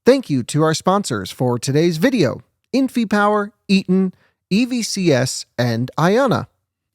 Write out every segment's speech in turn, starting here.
Thank you to our sponsors for today's video, InfyPower, Eaton, EVCS, and Ionna.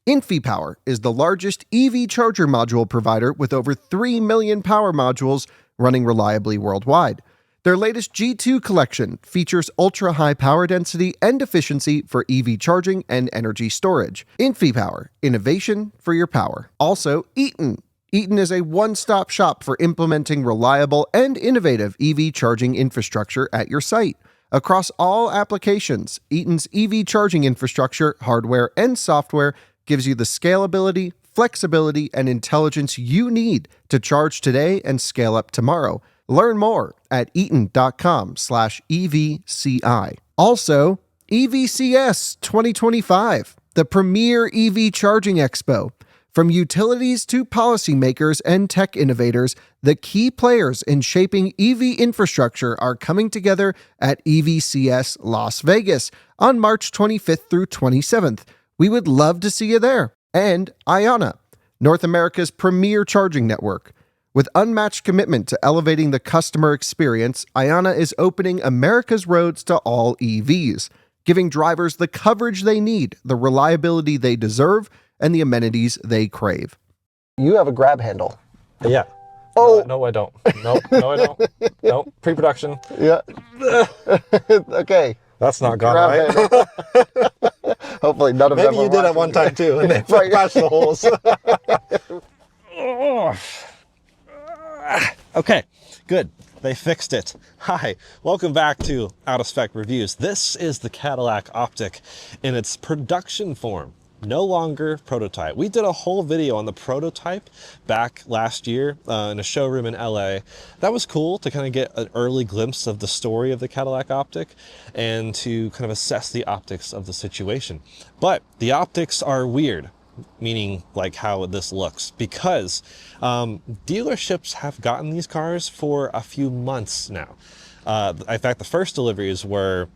InfyPower is the largest EV charger module provider with over 3 million power modules running reliably worldwide. Their latest G2 collection features ultra-high power density and efficiency for EV charging and energy storage. InfyPower, innovation for your power. Also, Eaton. Eaton is a one-stop shop for implementing reliable and innovative EV charging infrastructure at your site. Across all applications, Eaton's EV charging infrastructure, hardware, and software gives you the scalability, flexibility, and intelligence you need to charge today and scale up tomorrow. Learn more at eaton.com/EVCI. Also, EVCS 2025, the premier EV charging expo. From utilities to policymakers and tech innovators, the key players in shaping EV infrastructure are coming together at EVCS Las Vegas on March 25th through 27th. We would love to see you there. And Ionna, North America's premier charging network. With unmatched commitment to elevating the customer experience, Ionna is opening America's roads to all EVs, giving drivers the coverage they need, the reliability they deserve, and the amenities they crave. You have a grab handle. Yeah. Oh! No, I don't. No, I don't. No, pre-production. Yeah. Okay. That's not gone Grab right. Hopefully none of them Maybe you did at one time too, and they patched the holes. Okay, good. They fixed it. Hi, welcome back to Out of Spec Reviews. This is the Cadillac Optiq in its production form. No longer prototype. We did a whole video on the prototype back last year in a showroom in LA. That was cool to kind of get an early glimpse of the story of the Cadillac Optiq and to kind of assess the optics of the situation. But the optics are weird, meaning like how this looks, because dealerships have gotten these cars for a few months now. In fact, the first deliveries were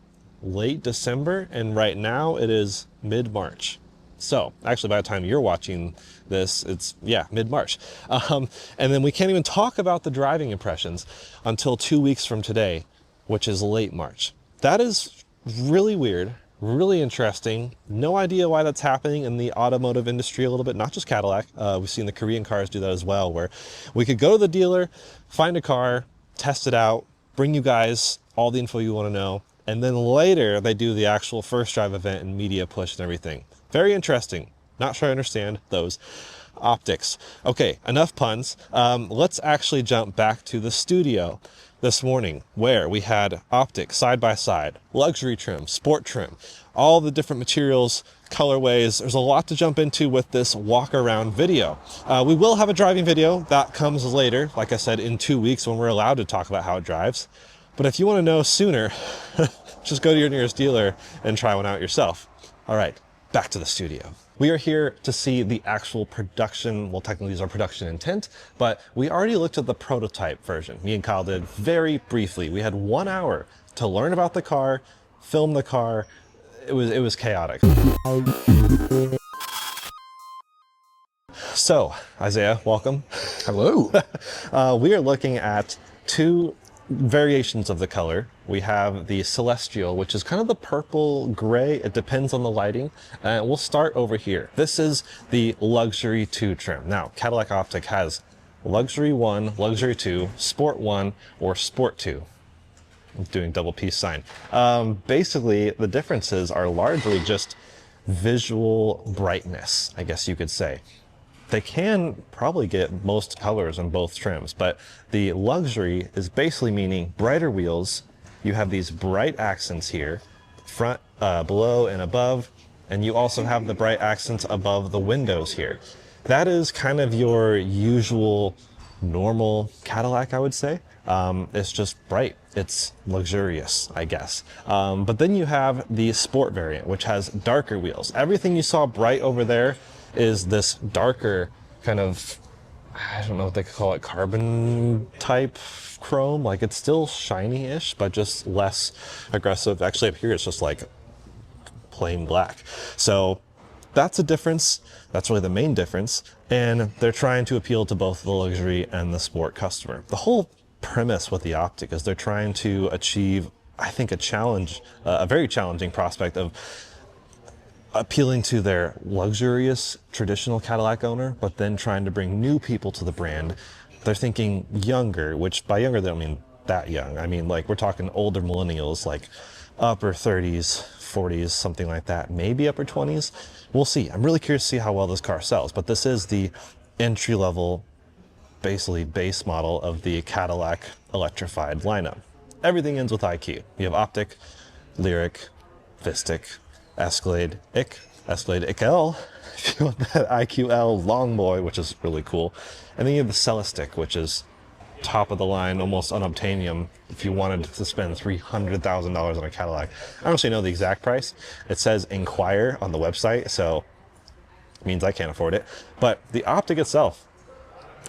late December, and right now it is mid-March. So actually, by the time you're watching this, it's, yeah, mid-March. And then we can't even talk about the driving impressions until 2 weeks from today, which is late March. That is really weird, really interesting. No idea why that's happening in the automotive industry a little bit, not just Cadillac. We've seen the Korean cars do that as well, where we could go to the dealer, find a car, test it out, bring you guys all the info you want to know, and then later they do the actual first drive event and media push and everything. Very interesting. Not sure I understand those optics. Okay, enough puns. Let's actually jump back to the studio this morning, where we had Optiq side by side, luxury trim, sport trim, all the different materials, colorways. There's a lot to jump into with this walk around video. We will have a driving video that comes later, like I said, in 2 weeks when we're allowed to talk about how it drives. But if you want to know sooner, just go to your nearest dealer and try one out yourself. All right. Back to the studio. We are here to see the actual production. Well, technically these are production intent, but we already looked at the prototype version. Me and Kyle did very briefly. We had 1 hour to learn about the car, film the car. It was chaotic. So, Isaiah, welcome. Hello. We are looking at two variations of the color. We have the Celestial, which is kind of the purple gray. It depends on the lighting. We'll start over here. This is the Luxury 2 trim. Now, Cadillac Optiq has Luxury 1, Luxury 2, Sport 1, or Sport 2. I'm doing double peace sign. Basically, the differences are largely just visual brightness, I guess you could say. They can probably get most colors in both trims, but the luxury is basically meaning brighter wheels. You have these bright accents here, front, below, and above, and you also have the bright accents above the windows here. That is kind of your usual, normal Cadillac, I would say. It's just bright. It's luxurious, I guess. But then you have the Sport variant, which has darker wheels. Everything you saw bright over there is this darker kind of, I don't know what they could call it, carbon type chrome. Like, it's still shiny-ish, but just less aggressive. Actually, up here it's just like plain black. So that's a difference. That's really the main difference. And they're trying to appeal to both the luxury and the sport customer. The whole premise with the Optiq is they're trying to achieve, I think, a challenge, a very challenging prospect of appealing to their luxurious traditional Cadillac owner, but then trying to bring new people to the brand. They're thinking younger, which by younger, they don't mean that young. I mean, like, we're talking older millennials, like upper 30s, 40s, something like that, maybe upper 20s. We'll see. I'm really curious to see how well this car sells, but this is the entry level, basically base model of the Cadillac electrified lineup. Everything ends with IQ. You have Optiq, Lyriq, Vistiq, Escalade IQ, Escalade IQ-L, if you want that IQ-L long boy, which is really cool. And then you have the Celestiq, which is top of the line, almost unobtainium if you wanted to spend $300,000 on a Cadillac. I don't actually know the exact price. It says inquire on the website, so it means I can't afford it. But the Optiq itself,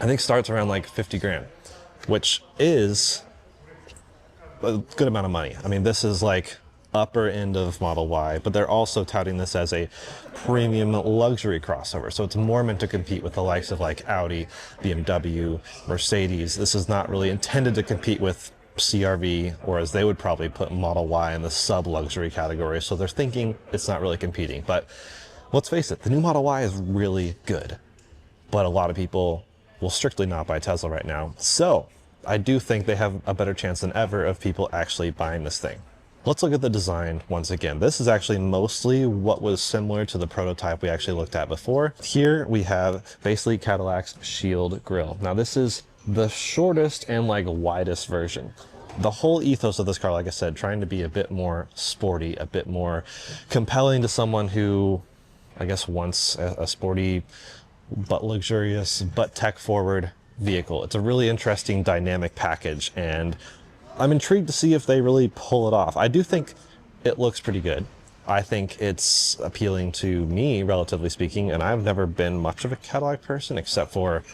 I think, starts around like 50 grand, which is a good amount of money. I mean, this is like upper end of Model Y, but they're also touting this as a premium luxury crossover. So it's more meant to compete with the likes of like Audi, BMW, Mercedes. This is not really intended to compete with CRV, whereas they would probably put Model Y in the sub-luxury category. So they're thinking it's not really competing. But let's face it, the new Model Y is really good, but a lot of people will strictly not buy Tesla right now. So I do think they have a better chance than ever of people actually buying this thing. Let's look at the design once again. This is actually mostly what was similar to the prototype we actually looked at before. Here we have basically Cadillac's shield grille. Now this is the shortest and like widest version. The whole ethos of this car, like I said, trying to be a bit more sporty, a bit more compelling to someone who, I guess, wants a sporty but luxurious but tech forward vehicle. It's a really interesting dynamic package, and I'm intrigued to see if they really pull it off. I do think it looks pretty good. I think it's appealing to me, relatively speaking, and I've never been much of a Cadillac person except for,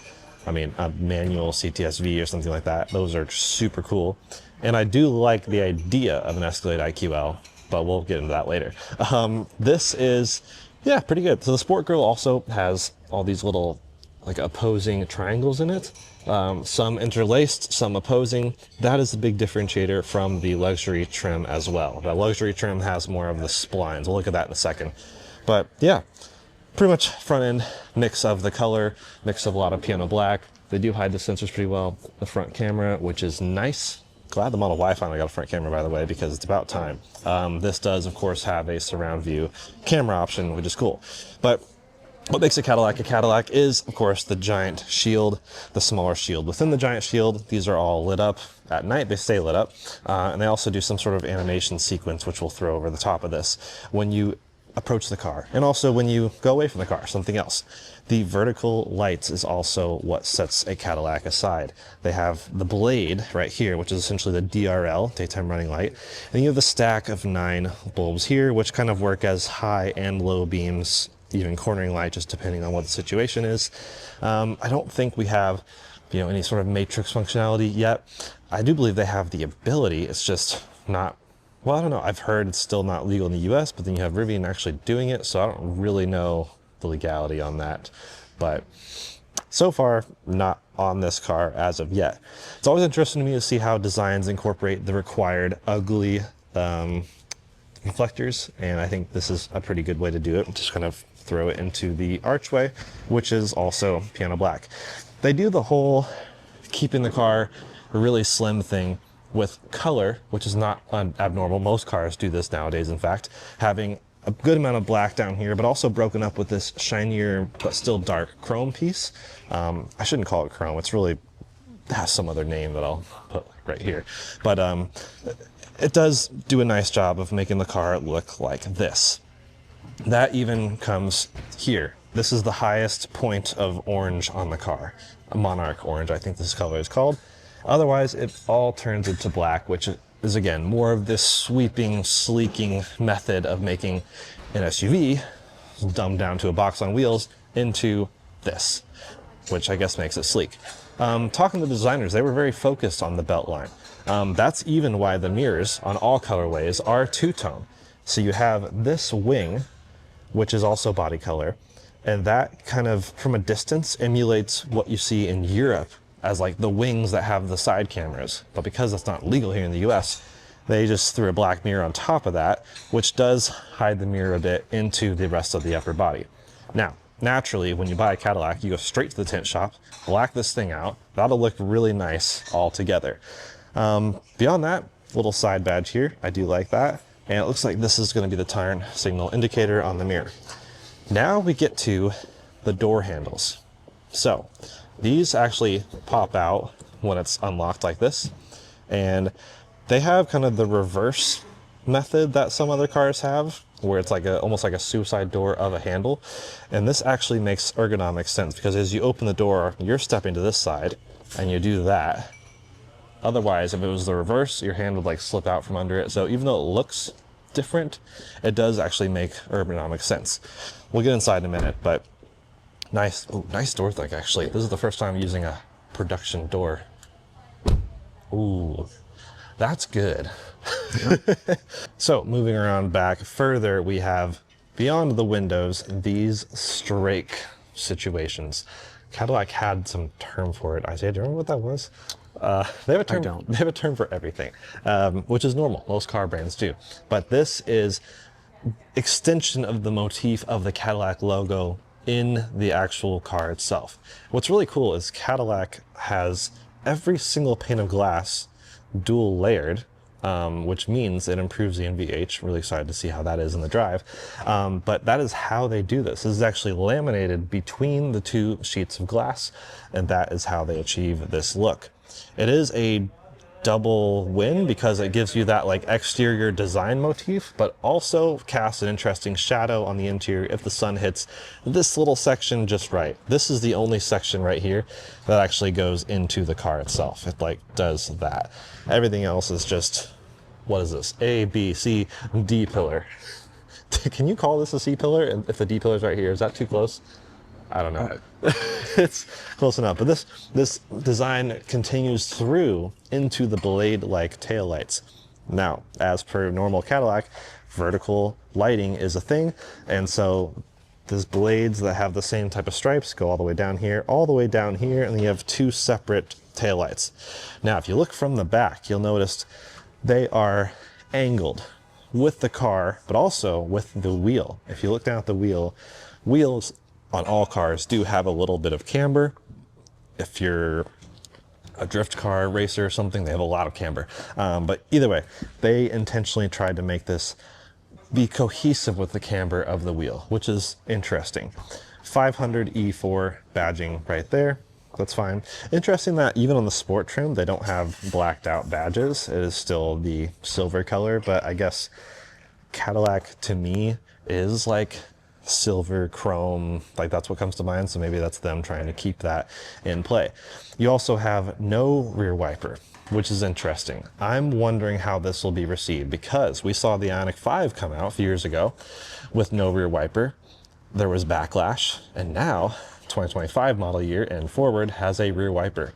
I mean, a manual CTS-V or something like that. Those are super cool. And I do like the idea of an Escalade IQ-L, but we'll get into that later. This is, yeah, pretty good. So the Sport Grille also has all these little like opposing triangles in it. Some interlaced, some opposing. That is the big differentiator from the luxury trim as well. The luxury trim has more of the splines. We'll look at that in a second. But yeah, pretty much front end mix of the color, mix of a lot of piano black. They do hide the sensors pretty well. The front camera, which is nice. Glad the Model Y finally got a front camera, by the way, because it's about time. This does, of course, have a surround view camera option, which is cool. But what makes a Cadillac is, of course, the giant shield, the smaller shield. Within the giant shield, these are all lit up. At night, they stay lit up. And they also do some sort of animation sequence, which we'll throw over the top of this when you approach the car. And also when you go away from the car, something else. The vertical lights is also what sets a Cadillac aside. They have the blade right here, which is essentially the DRL, daytime running light. And you have the stack of 9 bulbs here, which kind of work as high and low beams, even cornering light, just depending on what the situation is. I don't think we have, any sort of matrix functionality yet. I do believe they have the ability. It's just not, well, I don't know. I've heard it's still not legal in the US, but then you have Rivian actually doing it. So I don't really know the legality on that, but so far not on this car as of yet. It's always interesting to me to see how designs incorporate the required ugly reflectors, and I think this is a pretty good way to do it. Just kind of throw it into the archway, which is also piano black. They do the whole keeping the car really slim thing with color, which is not abnormal. Most cars do this nowadays, in fact, having a good amount of black down here, but also broken up with this shinier but still dark chrome piece. I shouldn't call it chrome. It's really has some other name that I'll put right here. But it does do a nice job of making the car look like this. That even comes here. This is the highest point of orange on the car. A Monarch orange, I think this color is called. Otherwise, it all turns into black, which is, again, more of this sweeping, sleeking method of making an SUV, dumbed down to a box on wheels, into this, which I guess makes it sleek. Talking to the designers, they were very focused on the belt line. That's even why the mirrors on all colorways are two-tone. So you have this wing, which is also body color, and that kind of, from a distance, emulates what you see in Europe as like the wings that have the side cameras. But because that's not legal here in the US, they just threw a black mirror on top of that, which does hide the mirror a bit into the rest of the upper body. Now, naturally, when you buy a Cadillac, you go straight to the tint shop, black this thing out. That'll look really nice all together. Beyond that, little side badge here. I do like that. And it looks like this is going to be the turn signal indicator on the mirror. Now we get to the door handles. So these actually pop out when it's unlocked like this. And they have kind of the reverse method that some other cars have, where it's like almost like a suicide door of a handle. And this actually makes ergonomic sense, because as you open the door, you're stepping to this side and you do that. Otherwise, if it was the reverse, your hand would like slip out from under it. So even though it looks different, it does actually make ergonomic sense. We'll get inside in a minute, but nice, nice door thing actually. This is the first time using a production door. Ooh, that's good. So moving around back further, we have beyond the windows, these strake situations. Cadillac had some term for it. Isaiah, do you remember what that was? They have a term. I don't. They have a term for everything, which is normal. Most car brands do. But this is extension of the motif of the Cadillac logo in the actual car itself. What's really cool is Cadillac has every single pane of glass dual layered, which means it improves the NVH. Really excited to see how that is in the drive. But that is how they do this. This is actually laminated between the two sheets of glass, and that is how they achieve this look. It is a double win because it gives you that like exterior design motif, but also casts an interesting shadow on the interior if the sun hits this little section just right. This is the only section right here that actually goes into the car itself. It like does that. Everything else is just, what is this? A, B, C, D pillar. Can you call this a C pillar? And if the D pillar is right here, is that too close? I don't know. It's close enough. But this design continues through into the blade-like taillights. Now, as per normal Cadillac, vertical lighting is a thing. And so these blades that have the same type of stripes go all the way down here, all the way down here, and then you have two separate taillights. Now, if you look from the back, you'll notice they are angled with the car, but also with the wheel. If you look down at the wheels on all cars do have a little bit of camber. If you're a drift car racer or something, they have a lot of camber. But either way, they intentionally tried to make this be cohesive with the camber of the wheel, which is interesting. 500 E4 badging right there. That's fine. Interesting that even on the sport trim, they don't have blacked out badges. It is still the silver color, but I guess Cadillac to me is like silver, chrome, like that's what comes to mind. So maybe that's them trying to keep that in play. You also have no rear wiper, which is interesting. I'm wondering how this will be received, because we saw the Ioniq 5 come out a few years ago with no rear wiper. There was backlash, and now 2025 model year and forward has a rear wiper.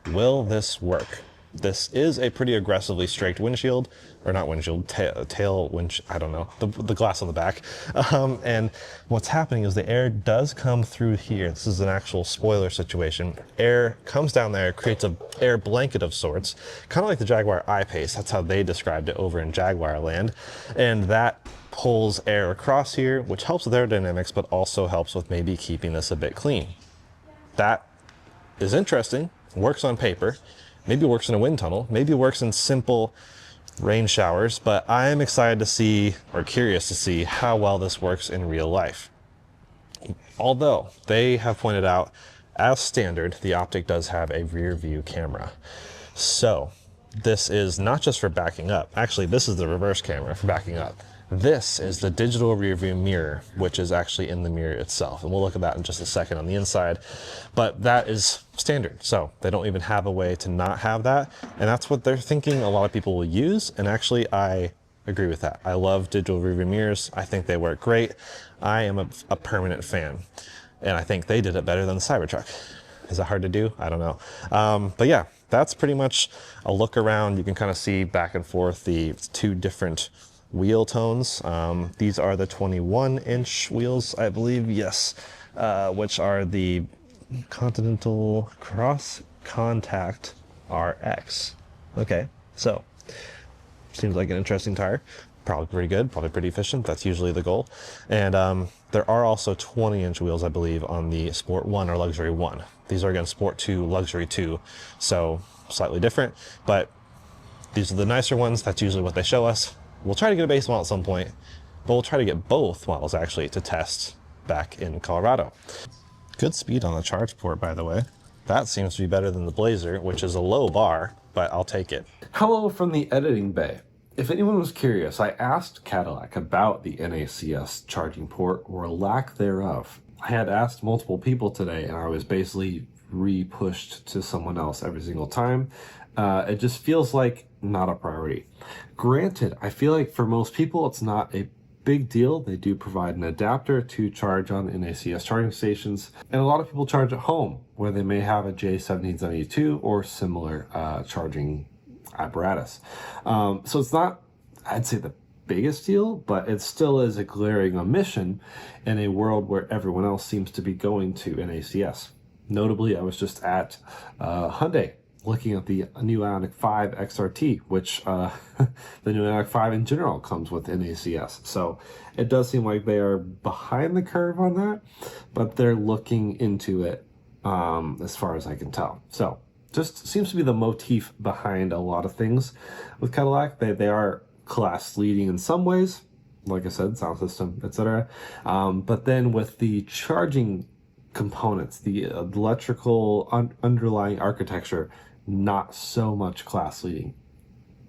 Will this work? This is a pretty aggressively straked windshield, or not windshield, tail windshield, I don't know, the glass on the back. And what's happening is the air does come through here. This is an actual spoiler situation. Air comes down there, creates an air blanket of sorts, kind of like the Jaguar I-Pace. That's how they described it over in Jaguar land. And that pulls air across here, which helps with aerodynamics, but also helps with maybe keeping this a bit clean. That is interesting, works on paper. Maybe it works in a wind tunnel, maybe it works in simple rain showers, but I am excited to see, or curious to see, how well this works in real life. Although they have pointed out, as standard, the Optiq does have a rear view camera. So this is not just for backing up. Actually, this is the reverse camera for backing up. This is the digital rear view mirror, which is actually in the mirror itself. And we'll look at that in just a second on the inside. But that is standard. So they don't even have a way to not have that. And that's what they're thinking a lot of people will use. And actually, I agree with that. I love digital rear view mirrors. I think they work great. I am a permanent fan. And I think they did it better than the Cybertruck. Is that hard to do? I don't know. But yeah, that's pretty much a look around. You can kind of see back and forth the two different wheel tones. These are the 21-inch wheels, I believe, yes, which are the Continental Cross Contact RX. Okay, so seems like an interesting tire. Probably pretty good, probably pretty efficient. That's usually the goal. And there are also 20-inch wheels, I believe, on the Sport 1 or Luxury 1. These are, again, Sport 2, Luxury 2, so slightly different, but these are the nicer ones. That's usually what they show us. We'll try to get a base model at some point, but we'll try to get both models, actually, to test back in Colorado. Good speed on the charge port, by the way. That seems to be better than the Blazer, which is a low bar, but I'll take it. Hello from the editing bay. If anyone was curious, I asked Cadillac about the NACS charging port or lack thereof. I had asked multiple people today and I was basically re-pushed to someone else every single time. It just feels like not a priority. Granted, I feel like for most people it's not a big deal. They do provide an adapter to charge on NACS charging stations, and a lot of people charge at home where they may have a J1772 or similar charging apparatus. So it's not, I'd say, the biggest deal, but it still is a glaring omission in a world where everyone else seems to be going to NACS. Notably, I was just at Hyundai looking at the new Ioniq 5 XRT, which the new Ioniq 5 in general comes with NACS. So it does seem like they are behind the curve on that, but they're looking into it as far as I can tell. So just seems to be the motif behind a lot of things with Cadillac. They are class leading in some ways, like I said, sound system, etc. But then with the charging components, the electrical underlying architecture, not so much class leading.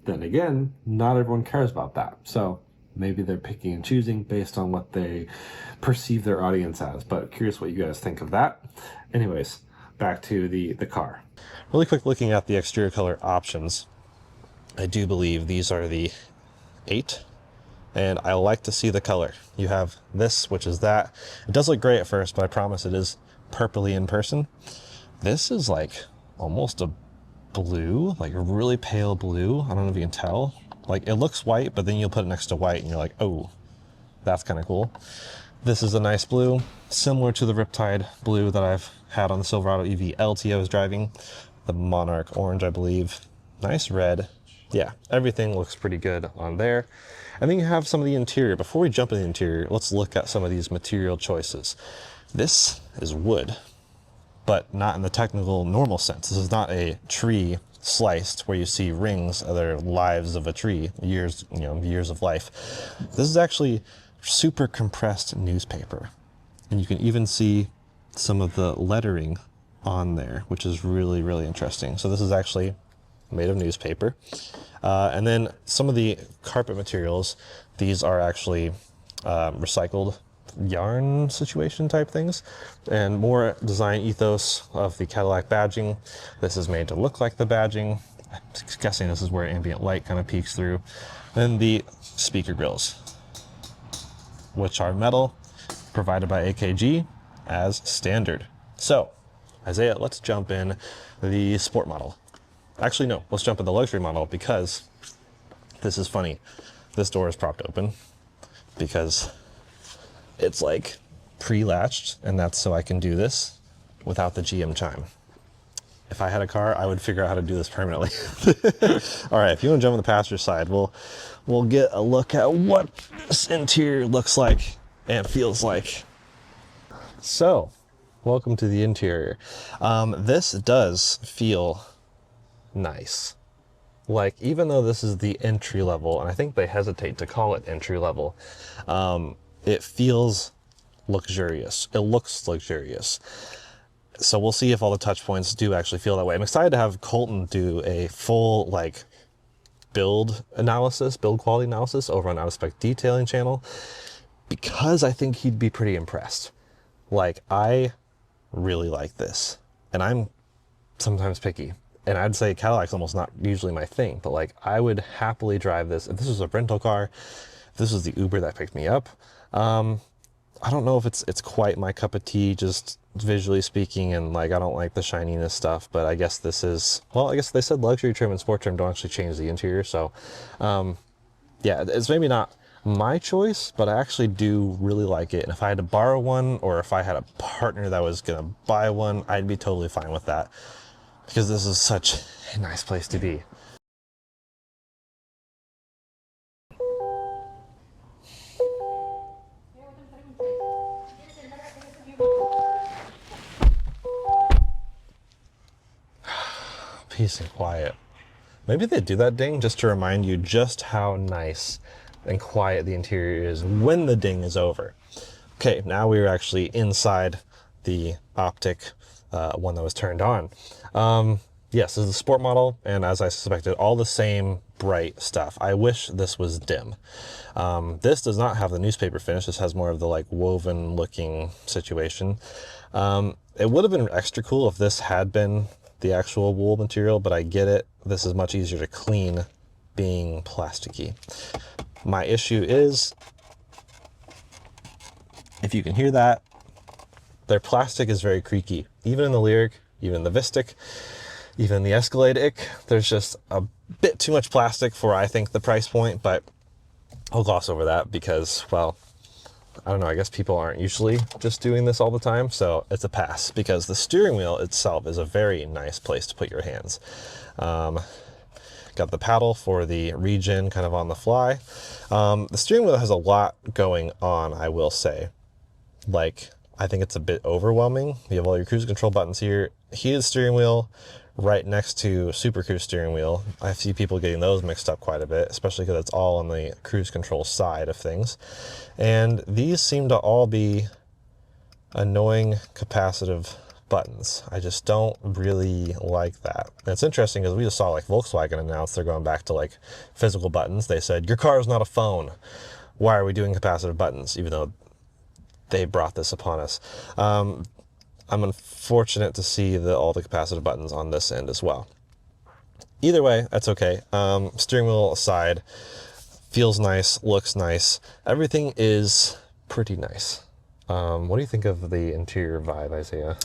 Then again, not everyone cares about that. So maybe they're picking and choosing based on what they perceive their audience as. But curious what you guys think of that. Anyways, back to the car. Really quick looking at the exterior color options. I do believe these are the 8, and I like to see the color. You have this, which is that. It does look gray at first, but I promise it is purpley in person. This is like almost a blue, like a really pale blue. I don't know if you can tell. Like, it looks white, but then you'll put it next to white and you're like, oh, that's kind of cool. This is a nice blue, similar to the Riptide blue that I've had on the Silverado EV LT I was driving. The Monarch orange, I believe. Nice red. Yeah, everything looks pretty good on there. And then you have some of the interior. Before we jump in the interior, let's look at some of these material choices. This is wood, but not in the technical normal sense. This is not a tree sliced where you see rings of their lives of a tree, years, years of life. This is actually super compressed newspaper. And you can even see some of the lettering on there, which is really, really interesting. So this is actually made of newspaper. And then some of the carpet materials, these are actually recycled yarn situation type things, and more design ethos of the Cadillac badging. This is made to look like the badging. I'm guessing this is where ambient light kind of peeks through. Then the speaker grills, which are metal, provided by AKG as standard. So, Isaiah, let's jump in the sport model. Actually, no, let's jump in the luxury model, because this is funny. This door is propped open because it's like pre-latched, and that's so I can do this without the GM chime. If I had a car, I would figure out how to do this permanently. All right, if you want to jump on the passenger side, we'll get a look at what this interior looks like and feels like. So, welcome to the interior. This does feel nice. Like, even though this is the entry level, and I think they hesitate to call it entry level, it feels luxurious. It looks luxurious. So we'll see if all the touch points do actually feel that way. I'm excited to have Colton do a full build quality analysis over on Out of Spec Detailing channel, because I think he'd be pretty impressed. Like, I really like this, and I'm sometimes picky. And I'd say Cadillac's almost not usually my thing, but I would happily drive this. If this was a rental car, if this was the Uber that picked me up, I don't know if it's quite my cup of tea, just visually speaking, and I don't like the shininess stuff, but I guess this is, well, I guess they said luxury trim and sport trim don't actually change the interior, so yeah, it's maybe not my choice, but I actually do really like it. And if I had to borrow one, or if I had a partner that was gonna buy one, I'd be totally fine with that. because this is such a nice place to be. Peace and quiet. Maybe they do that ding just to remind you just how nice and quiet the interior is when the ding is over. Okay, now we're actually inside the Optiq, one that was turned on. Yes, this is a sport model, and as I suspected, all the same bright stuff. I wish this was dim. This does not have the newspaper finish. This has more of the like woven looking situation. It would have been extra cool if this had been the actual wool material, but I get it. This is much easier to clean being plasticky. My issue is, if you can hear that, their plastic is very creaky. Even in the Lyriq, even in the Vistiq, even in the Escalade IC, there's just a bit too much plastic for, I think, the price point, but I'll gloss over that because, well, I don't know, I guess people aren't usually just doing this all the time, so it's a pass, because the steering wheel itself is a very nice place to put your hands. Got the paddle for the regen kind of on the fly. The steering wheel has a lot going on, I will say. Like, I think it's a bit overwhelming. You have all your cruise control buttons here, heated steering wheel right next to Super Cruise steering wheel. I see people getting those mixed up quite a bit, especially because it's all on the cruise control side of things. And these seem to all be annoying capacitive buttons. I just don't really like that. And it's interesting because we just saw like Volkswagen announce they're going back to like physical buttons. They said, your car is not a phone. Why are we doing capacitive buttons? Even though they brought this upon us. I'm unfortunate to see all the capacitive buttons on this end as well. Either way, that's okay. Steering wheel aside, feels nice, looks nice. Everything is pretty nice. What do you think of the interior vibe, Isaiah?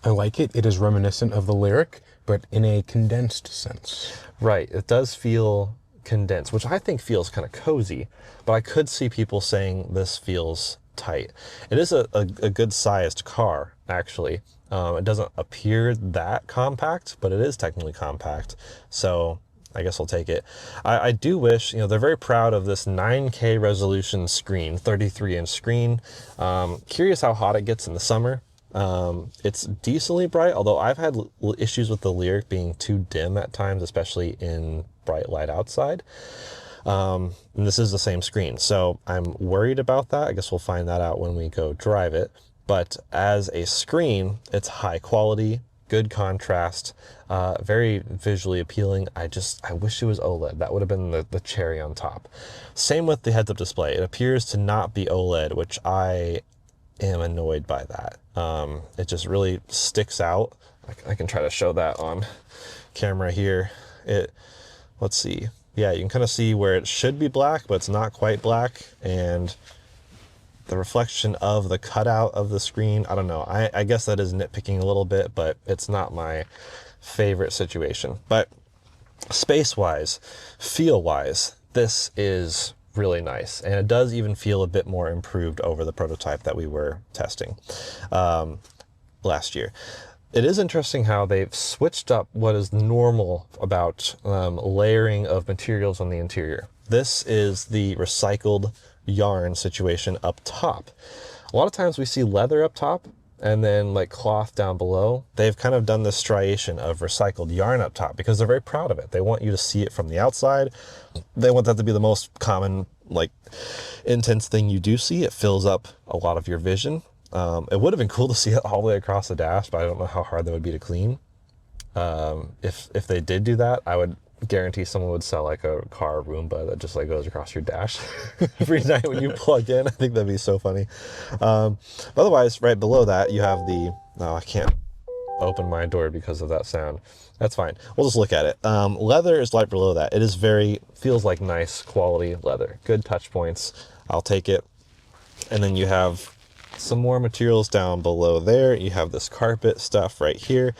I like it. It is reminiscent of the Lyriq, but in a condensed sense. Right, it does feel condensed, which I think feels kind of cozy, but I could see people saying this feels tight. It is a good sized car, actually. It doesn't appear that compact, but it is technically compact, so I guess I'll take it. I do wish, they're very proud of this 9K resolution screen, 33-inch screen. Curious how hot it gets in the summer. It's decently bright, although I've had issues with the Lyriq being too dim at times, especially in bright light outside. And this is the same screen, so I'm worried about that. I guess we'll find that out when we go drive it. But as a screen, it's high quality, good contrast, very visually appealing. I wish it was OLED. That would have been the cherry on top. Same with the heads-up display. It appears to not be OLED, which I am annoyed by that. It just really sticks out. I can try to show that on camera here. Let's see. Yeah, you can kind of see where it should be black, but it's not quite black. And the reflection of the cutout of the screen, I don't know. I guess that is nitpicking a little bit, but it's not my favorite situation. But space-wise, feel-wise, this is really nice. And it does even feel a bit more improved over the prototype that we were testing last year. It is interesting how they've switched up what is normal about layering of materials on the interior. This is the recycled yarn situation up top. A lot of times we see leather up top and then like cloth down below. They've kind of done this striation of recycled yarn up top because they're very proud of it. They want you to see it from the outside. They want that to be the most common, like, intense thing you do see. It fills up a lot of your vision. It would have been cool to see it all the way across the dash, but I don't know how hard that would be to clean. If they did do that, I would guarantee someone would sell like a car Roomba that just like goes across your dash every night when you plug in. I think that'd be so funny. But otherwise, right below that, you have I can't open my door because of that sound. That's fine. We'll just look at it. Leather is right below that. It is feels like nice quality leather. Good touch points. I'll take it. And then you have some more materials down below there. You have this carpet stuff right here.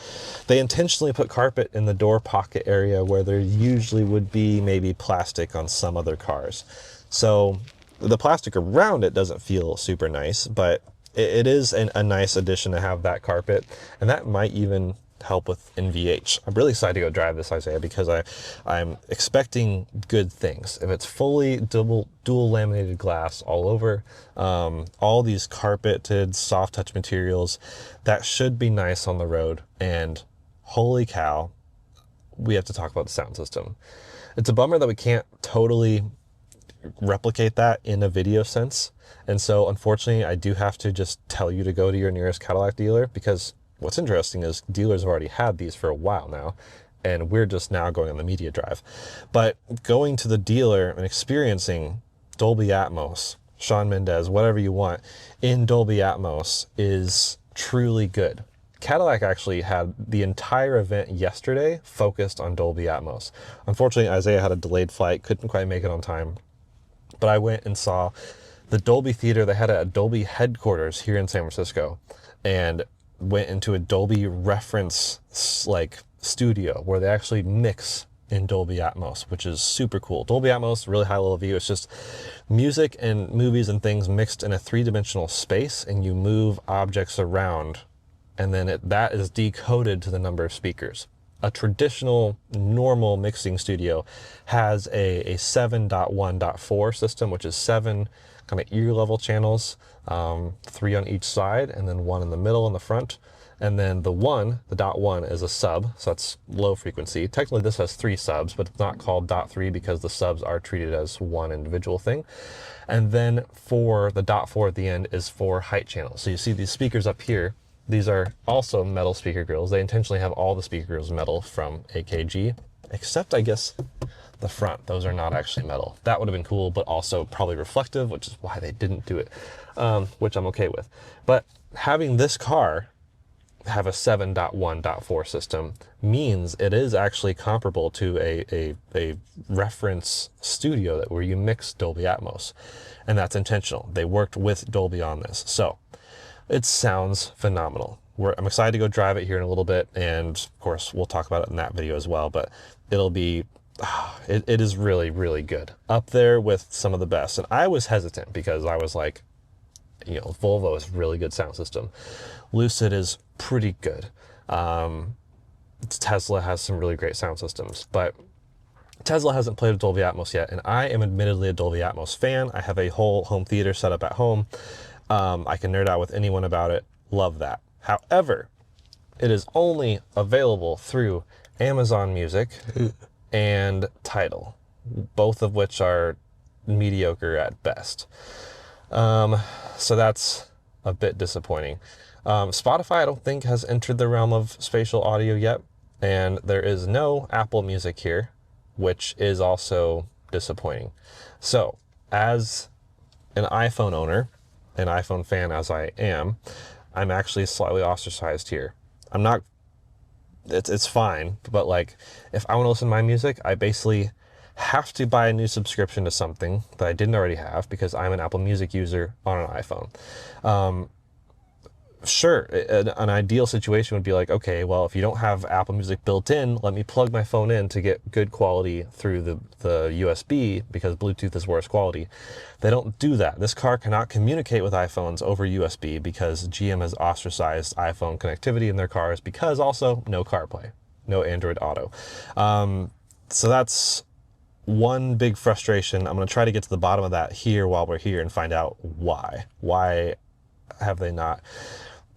They intentionally put carpet in the door pocket area where there usually would be maybe plastic on some other cars. So the plastic around it doesn't feel super nice, but it is a nice addition to have that carpet. And that might even help with NVH. I'm really excited to go drive this, Isaiah, because I'm expecting good things. If it's fully dual laminated glass all over, all these carpeted soft touch materials, that should be nice on the road. And holy cow, we have to talk about the sound system. It's a bummer that we can't totally replicate that in a video sense. And so unfortunately, I do have to just tell you to go to your nearest Cadillac dealer, because what's interesting is dealers have already had these for a while now, and we're just now going on the media drive. But going to the dealer and experiencing Dolby Atmos, Shawn Mendes, whatever you want, in Dolby Atmos is truly good. Cadillac actually had the entire event yesterday focused on Dolby Atmos. Unfortunately, Isaiah had a delayed flight, couldn't quite make it on time. But I went and saw the Dolby Theater. They had a Dolby headquarters here in San Francisco, and went into a Dolby reference like studio where they actually mix in Dolby Atmos, which is super cool. Dolby Atmos, really high level view. It's just music and movies and things mixed in a three-dimensional space, and you move objects around, and then that is decoded to the number of speakers. A traditional, normal mixing studio has a 7.1.4 system, which is 7 kind of ear level channels, 3 on each side, and then 1 in the middle in the front. And then the dot one is a sub, so that's low frequency. Technically this has 3 subs, but it's not called dot 3 because the subs are treated as one individual thing. And then for the dot 4 at the end is 4 height channels. So you see these speakers up here. These are also metal speaker grills. They intentionally have all the speaker grills metal from AKG, except I guess the front. Those are not actually metal. That would have been cool, but also probably reflective, which is why they didn't do it, which I'm okay with. But having this car have a 7.1.4 system means it is actually comparable to a reference studio where you mix Dolby Atmos, and that's intentional. They worked with Dolby on this. So it sounds phenomenal. I'm excited to go drive it here in a little bit, and of course we'll talk about it in that video as well, but it'll be, it is really, really good. Up there with some of the best. And I was hesitant because I was like, you know, Volvo is a really good sound system. Lucid is pretty good. Tesla has some really great sound systems, but Tesla hasn't played with Dolby Atmos yet, and I am admittedly a Dolby Atmos fan. I have a whole home theater set up at home. I can nerd out with anyone about it. Love that. However, it is only available through Amazon Music and Tidal, both of which are mediocre at best. So that's a bit disappointing. Spotify, I don't think, has entered the realm of spatial audio yet, and there is no Apple Music here, which is also disappointing. So, as an iPhone owner, an iPhone fan as I am, I'm actually slightly ostracized here. I'm not, it's fine, but like, if I want to listen to my music, I basically have to buy a new subscription to something that I didn't already have because I'm an Apple Music user on an iPhone. Sure, an ideal situation would be like, okay, well, if you don't have Apple Music built in, let me plug my phone in to get good quality through the USB, because Bluetooth is worse quality. They don't do that. This car cannot communicate with iPhones over USB because GM has ostracized iPhone connectivity in their cars, because also no CarPlay, no Android Auto. So that's one big frustration. I'm going to try to get to the bottom of that here while we're here and find out why. Why have they not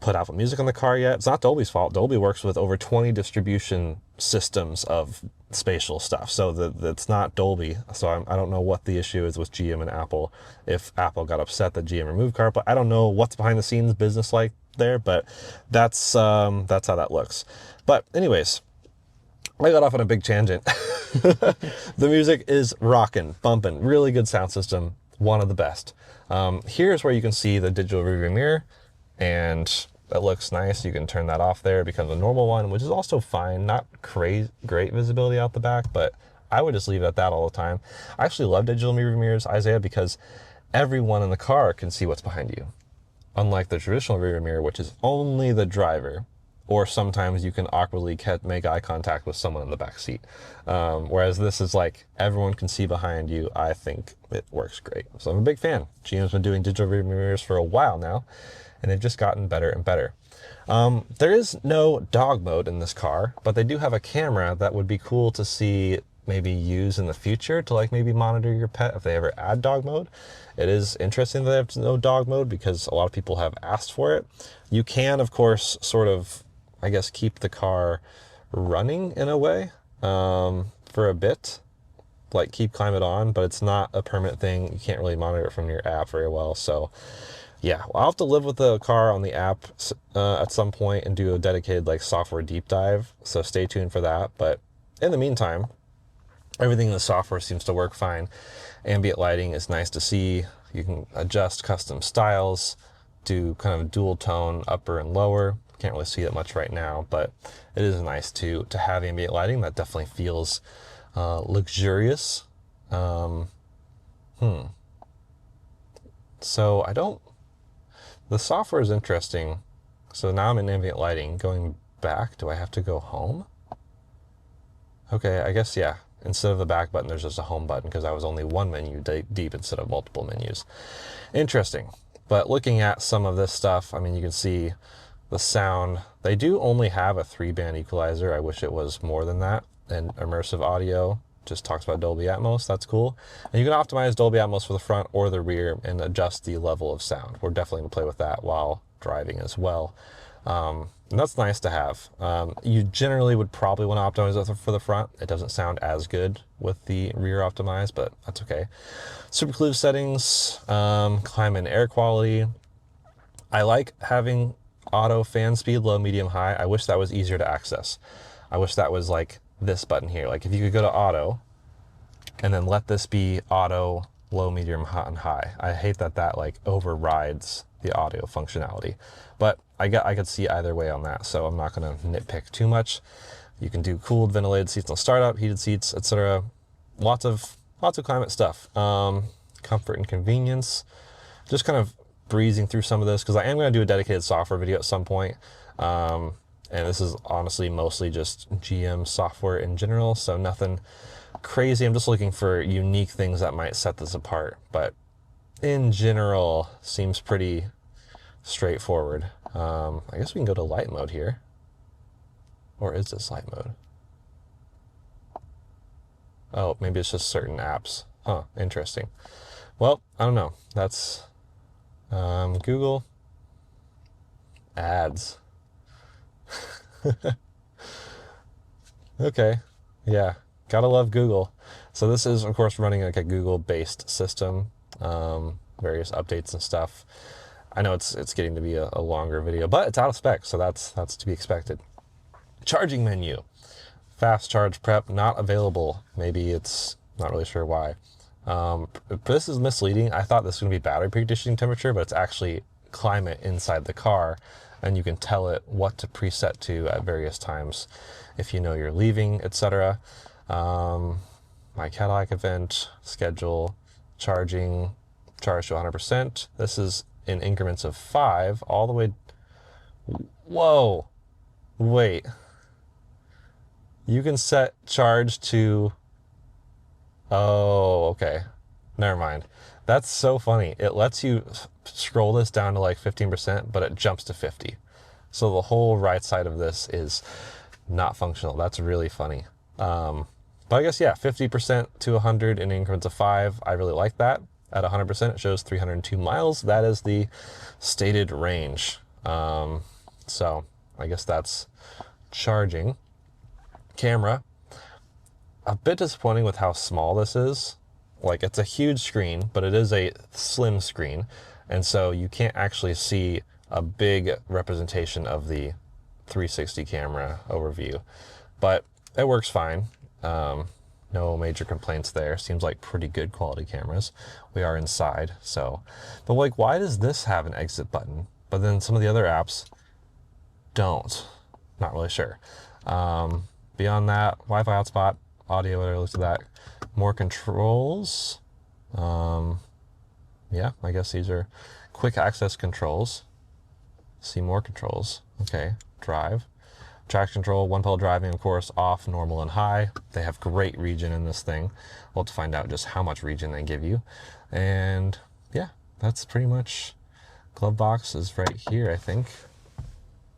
put Apple Music on the car yet? It's not Dolby's fault. Dolby works with over 20 distribution systems of spatial stuff, so that's not Dolby. So I don't know what the issue is with GM and Apple. If Apple got upset that GM removed CarPlay, I don't know what's behind the scenes business like there, but that's how that looks. But anyways, I got off on a big tangent. The music is rocking, bumping, really good sound system, one of the best. Here's where you can see the digital rearview mirror, and that looks nice. You can turn that off there, it becomes a normal one, which is also fine. Not great visibility out the back, but I would just leave it at that all the time. I actually love digital rearview mirrors, Isaiah, because everyone in the car can see what's behind you. Unlike the traditional rearview mirror, which is only the driver. or sometimes you can awkwardly make eye contact with someone in the back seat. Whereas this is like everyone can see behind you. I think it works great. So I'm a big fan. GM's been doing digital rear mirrors for a while now, and they've just gotten better and better. There is no dog mode in this car, but they do have a camera that would be cool to see maybe use in the future to like maybe monitor your pet if they ever add dog mode. It is interesting that they have no dog mode because a lot of people have asked for it. You can, of course, sort of, I guess, keep the car running in a way for a bit, like keep climate on, but it's not a permanent thing. You can't really monitor it from your app very well. So yeah, I'll have to live with the car on the app at some point and do a dedicated like software deep dive. So stay tuned for that. But in the meantime, everything in the software seems to work fine. Ambient lighting is nice to see. You can adjust custom styles, do kind of dual tone upper and lower. Can't really see it much right now, but it is nice to have ambient lighting. That definitely feels luxurious. So the software is interesting. So now I'm in ambient lighting. Going back, do I have to go home? Okay, I guess, yeah. Instead of the back button, there's just a home button because I was only one menu deep instead of multiple menus. Interesting. But looking at some of this stuff, I mean, you can see the sound. They do only have a 3-band equalizer. I wish it was more than that. And immersive audio just talks about Dolby Atmos. That's cool. And you can optimize Dolby Atmos for the front or the rear and adjust the level of sound. We're definitely going to play with that while driving as well. And that's nice to have. You generally would probably want to optimize it for the front. It doesn't sound as good with the rear optimized, but that's okay. Super Cruise settings, climate and air quality. I like having auto fan speed, low, medium, high. I wish that was easier to access. I wish that was like this button here. Like if you could go to auto and then let this be auto, low, medium, and high. I hate that that like overrides the audio functionality, but I could see either way on that, so I'm not going to nitpick too much. You can do cooled, ventilated seats on startup, heated seats, etc. Lots of climate stuff. Comfort and convenience. Just kind of breezing through some of this because I am going to do a dedicated software video at some point. And this is honestly mostly just GM software in general, so nothing crazy. I'm just looking for unique things that might set this apart, but in general seems pretty straightforward. I guess we can go to light mode here. Or is this light mode? Oh, maybe it's just certain apps. Huh, interesting. Well, I don't know. That's Google ads. Okay, yeah, gotta love Google. So this is, of course, running like a Google-based system, various updates and stuff. I know it's getting to be a longer video, but it's out of spec, so that's to be expected. Charging menu, fast charge prep not available. Maybe it's not really sure why. This is misleading. I thought this was gonna be battery preconditioning temperature, but it's actually climate inside the car, and you can tell it what to preset to at various times if you know you're leaving, etc. My Cadillac event, schedule, charging, charge to 100%. This is in increments of 5 all the way. Whoa, wait. You can set charge to, oh, okay. Never mind. That's so funny. It lets you scroll this down to like 15%, but it jumps to 50. So the whole right side of this is not functional. That's really funny. But I guess, yeah, 50% to 100 in increments of 5. I really like that. At 100%, it shows 302 miles. That is the stated range. So I guess that's charging. Camera. A bit disappointing with how small this is. Like, it's a huge screen, but it is a slim screen. And so you can't actually see a big representation of the 360 camera overview. But it works fine. No major complaints there. Seems like pretty good quality cameras. We are inside, so. But like, why does this have an exit button, but then some of the other apps don't? Not really sure. Beyond that, Wi-Fi hotspot, audio, I looked at that. More controls. Yeah, I guess these are quick access controls. See more controls. Okay, drive. Traction control, one pedal driving, of course, off, normal, and high. They have great region in this thing. We'll have to find out just how much region they give you. And yeah, that's pretty much, glove box is right here, I think.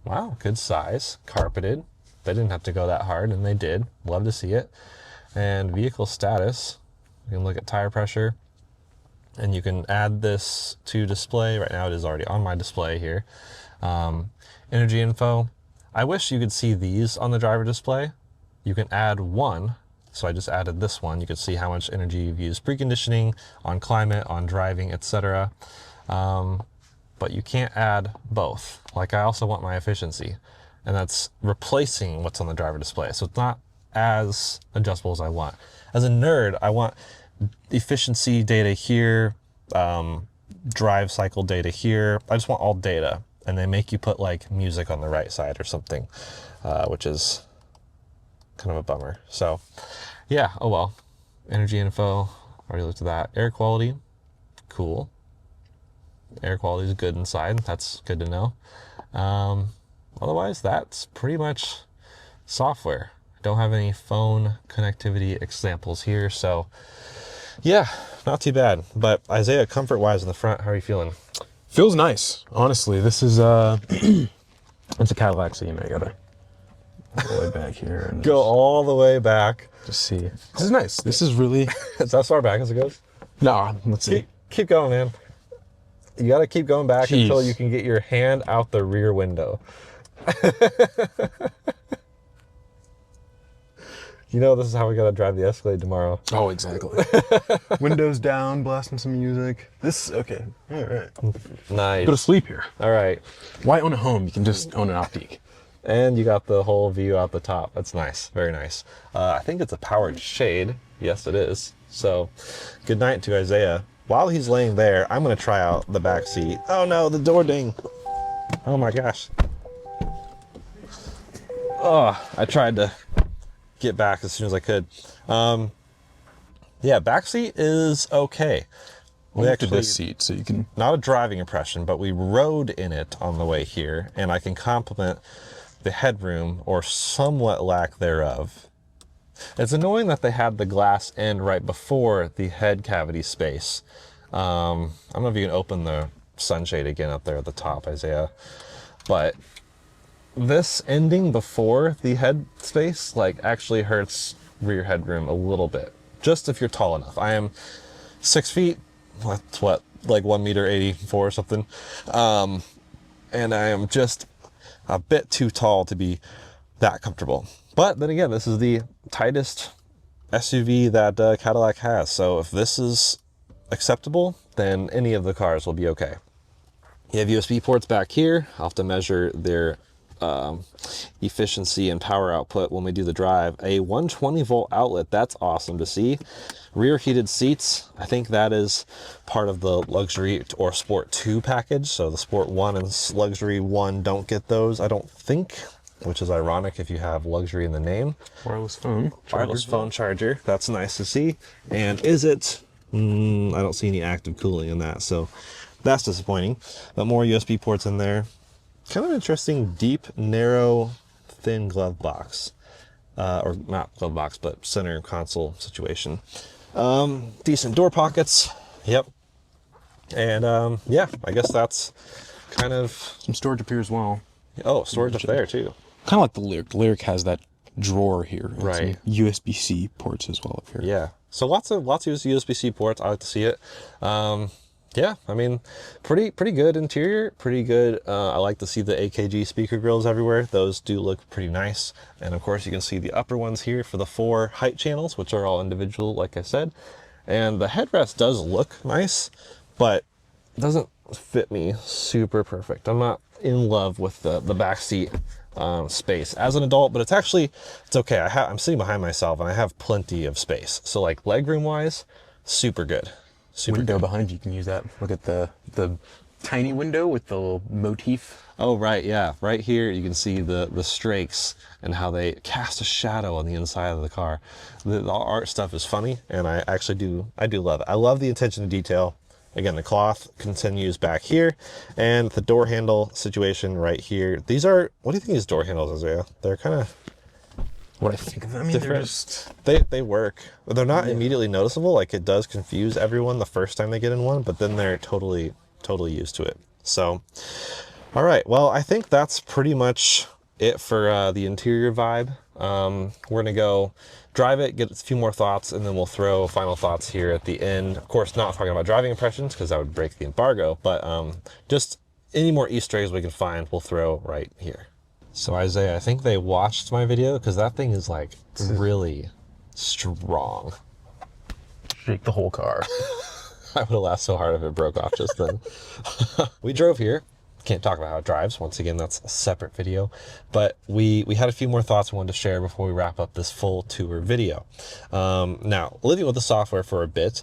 Wow, good size, carpeted. They didn't have to go that hard, and they did. Love to see it. And vehicle status, you can look at tire pressure, and you can add this to display. Right now it is already on my display here. Energy info. I wish you could see these on the driver display. You can add one. So I just added this one. You can see how much energy you've used preconditioning, on climate, on driving, etc. But you can't add both. Like, I also want my efficiency, and that's replacing what's on the driver display. So it's not as adjustable as I want. As a nerd, I want efficiency data here, drive cycle data here. I just want all data, and they make you put like music on the right side or something, which is kind of a bummer. So yeah, oh well. Energy info, already looked at that. Air quality, cool. Air quality is good inside. That's good to know. Otherwise, that's pretty much software. Don't have any phone connectivity examples here, so yeah, not too bad. But Isaiah, comfort-wise in the front, how are you feeling? Feels nice, honestly. This is it's a Cadillac, so you know, you gotta go all the way back here and Go all the way back. just see. This is nice. This is really Is that as far back as it goes? no. Let's see. Keep going, man. You got to keep going back Jeez. until you can get your hand out the rear window. You know, this is how we got to drive the Escalade tomorrow. Oh, exactly. Windows down, blasting some music. This okay. All right. Nice. Go to sleep here. All right. Why own a home? You can just own an Optiq. And you got the whole view out the top. That's nice. Very nice. I think it's a powered shade. Yes, it is. So good night to Isaiah. While he's laying there, I'm going to try out the back seat. Oh no, the door ding. Oh my gosh. Oh, I tried to get back as soon as I could. Yeah, back seat is okay. We Look at this seat, so you can. not a driving impression, but we rode in it on the way here, and I can compliment the headroom, or somewhat lack thereof. It's annoying that they had the glass end right before the head cavity space. I don't know if you can open the sunshade again up there at the top, Isaiah, but this ending before the head space like actually hurts rear headroom a little bit, just if you're tall enough. I am 6 feet, that's what, like 1.84 m or something, and I am just a bit too tall to be that comfortable. But then again, this is the tightest SUV that Cadillac has, so if this is acceptable, then any of the cars will be okay. You have USB ports back here. I'll have to measure their efficiency and power output when we do the drive. A 120 volt outlet, that's awesome to see. Rear heated seats, I think that is part of the luxury or sport 2 package, so the sport 1 and luxury 1 don't get those, I don't think, which is ironic if you have luxury in the name. Wireless phone. Wireless phone charger, that's nice to see. And is it, I don't see any active cooling in that, so that's disappointing. But more USB ports in there. Kind of interesting, deep, narrow, thin glove box. Or not glove box, but center console situation. Decent door pockets. Yep. And yeah, I guess that's kind of... Some storage up here as well. Oh, storage up there too. Kind of like the Lyric. The Lyric has that drawer here. And Right. some USB-C ports as well up here. Yeah. So lots of USB-C ports. I like to see it. Yeah, I mean, pretty good interior, pretty good. I like to see the AKG speaker grills everywhere. Those do look pretty nice. And of course you can see the upper ones here for the 4 height channels, which are all individual, like I said. And the headrest does look nice, but it doesn't fit me super perfect. I'm not in love with the back seat space as an adult, but it's okay. I'm sitting behind myself and I have plenty of space. So like legroom wise, super good. Super Window good. behind you can use that. Look at the tiny window with the little motif. Oh, right, yeah. Right here you can see the strakes and how they cast a shadow on the inside of the car. The art stuff is funny, and I do love it. I love the attention to detail. Again, the cloth continues back here, and the door handle situation right here. These are, what do you think these door handles, Isaiah? They're kind of, What I think of them, I mean, they're just... they work. They're not immediately noticeable. Like, it does confuse everyone the first time they get in one, but then they're totally used to it. So, all right. Well, I think that's pretty much it for the interior vibe. We're gonna go drive it, get a few more thoughts, and then we'll throw final thoughts here at the end. Of course, not talking about driving impressions because that would break the embargo, but just any more Easter eggs we can find, we'll throw right here. So Isaiah, I think they watched my video because that thing is like really strong. Shake the whole car. I would have laughed so hard if it broke off just then. We drove here. Can't talk about how it drives. Once again, that's a separate video. But we had a few more thoughts we wanted to share before we wrap up this full tour video. Now, living with the software for a bit,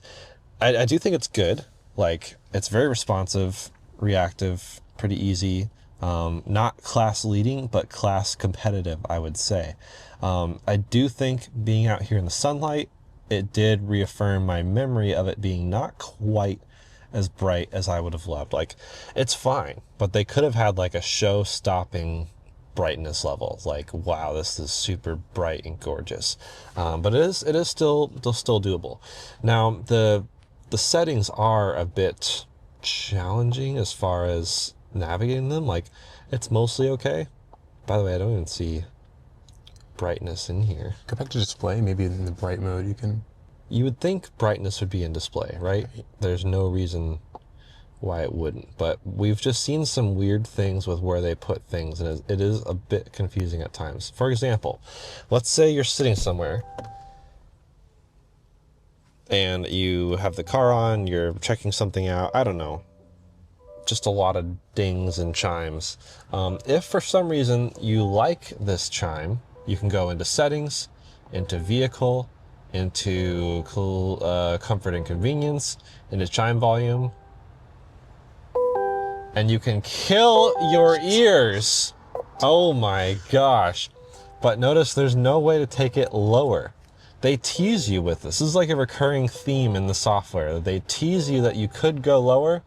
I do think it's good. Like, it's very responsive, reactive, pretty easy. Not class leading, but class competitive, I would say. I do think being out here in the sunlight, it did reaffirm my memory of it being not quite as bright as I would have loved. Like, it's fine, but they could have had like a show-stopping brightness level. Like, wow, this is super bright and gorgeous. But it is still doable. Now, the settings are a bit challenging as far as navigating them. Like, it's mostly okay. By the way, I don't even see brightness in here. Go back to display, maybe in the bright mode you can... You would think brightness would be in display, right? There's no reason why it wouldn't, but we've just seen some weird things with where they put things, and it is a bit confusing at times. For example, let's say you're sitting somewhere and you have the car on, you're checking something out, I don't know, just a lot of dings and chimes. If for some reason you like this chime, you can go into settings, into vehicle, into comfort and convenience, into chime volume, and you can kill your ears. Oh my gosh. But notice there's no way to take it lower. They tease you with this. This is like a recurring theme in the software. They tease you that you could go lower,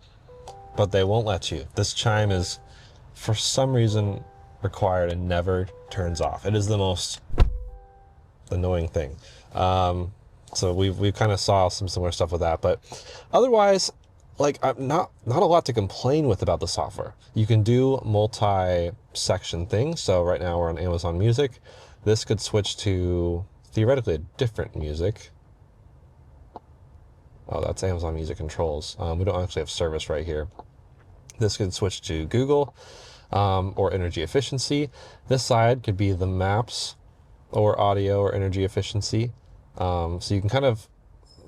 but they won't let you. This chime is, for some reason, required and never turns off. It is the most annoying thing. So we kind of saw some similar stuff with that, but otherwise, like, I'm not a lot to complain with about the software. You can do multi-section things. So right now we're on Amazon Music. This could switch to theoretically a different music. Oh, that's Amazon Music controls. We don't actually have service right here. This could switch to Google or energy efficiency. This side could be the maps or audio or energy efficiency. So you can kind of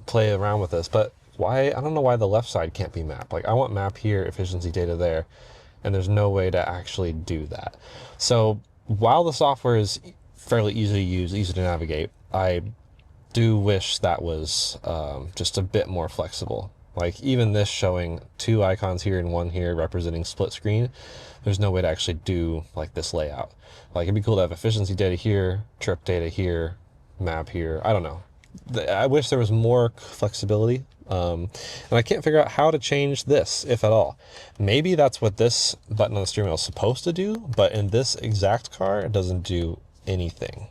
play around with this, but why, I don't know why the left side can't be map. Like, I want map here, efficiency data there, and there's no way to actually do that. So while the software is fairly easy to use, easy to navigate, I do wish that was just a bit more flexible. Like, even this showing two icons here and one here representing split screen, there's no way to actually do like this layout. Like, it'd be cool to have efficiency data here, trip data here, map here. I don't know. I wish there was more flexibility. And I can't figure out how to change this, if at all. Maybe that's what this button on the steering wheel is supposed to do, but in this exact car, it doesn't do anything.